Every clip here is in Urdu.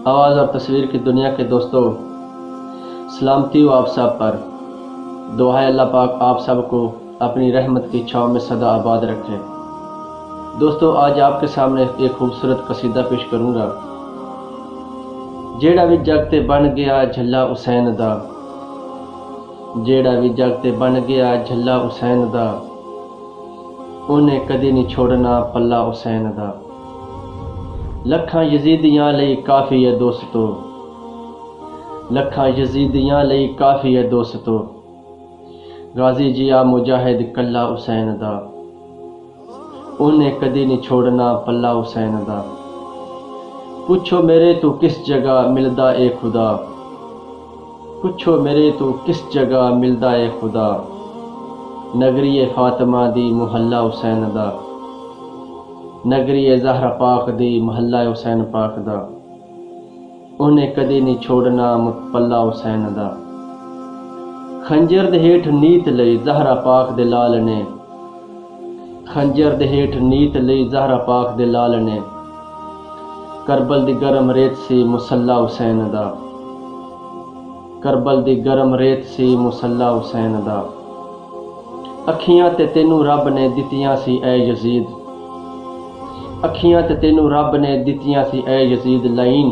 آواز اور تصویر کی دنیا کے دوستوں، سلامتی ہو آپ سب پر۔ دعا ہے اللہ پاک آپ سب کو اپنی رحمت کی چھاؤں میں سدا آباد رکھے۔ دوستو، آج آپ کے سامنے ایک خوبصورت قصیدہ پیش کروں گا۔ جیڑا بھی جگتے بن گیا جھلا حسین دا، جیڑا بھی جگتے بن گیا جھلا حسین دا، انہیں کدی نہیں چھوڑنا پلہ حسین دا۔ لکھاں یزیدیاں لئی کافی ہے دوستو، لکھاں یزیدیاں لئی کافی ہے دوستو، غازی جیا مجاہد کلہ حسین دا، انہیں کدی نہیں چھوڑنا پلہ حسین دا۔ پوچھو میرے تو کس جگہ ملدا اے خدا، پوچھو میرے تو کس جگہ ملدا اے خدا، نگری فاطمہ دی محلہ حسین دا، نگری زہرا پاک دی محلہ حسین پاک دا، انہیں کدی نہیں چھوڑنا پلہ حسین دا۔ خنجر دے ہیٹھ نیت لئی زہرا پاک دے لال نے، خنجر دے ہیٹھ نیت لئی زہرا پاک دے لال نے، کربل دی گرم ریت سی مسلح حسین دا، کربل دی گرم ریت سی مسلح حسین دا۔ اکھیاں تے تینوں رب نے دتیاں سی اے یزید، اکھیاں تے تینوں رب نے دتیاں سی اے یزید لائن،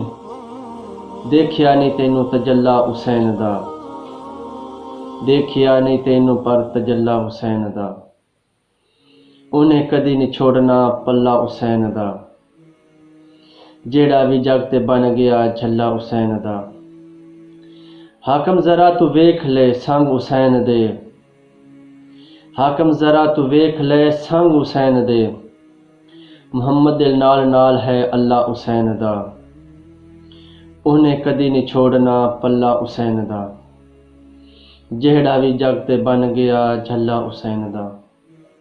دیکھیا نہیں تینوں تجلی حسین دا، دیکھیا نہیں تینوں پر تجلی حسین دا، انہیں کدی نہیں چھوڑنا پلہ حسین دا۔ جیڑا بھی جگ تے بن گیا جھلا حسین دا۔ حاکم ذرا تو ویکھ لے سنگ حسین دے، حاکم ذرا تو ویکھ لے سنگ حسین دے، محمد دے نال نال ہے اللہ حسین دا، انہیں کدی نہیں چھوڑنا پلہ حسین دا۔ جیڑا بھی جگ تے بن گیا جھلا حسین دا۔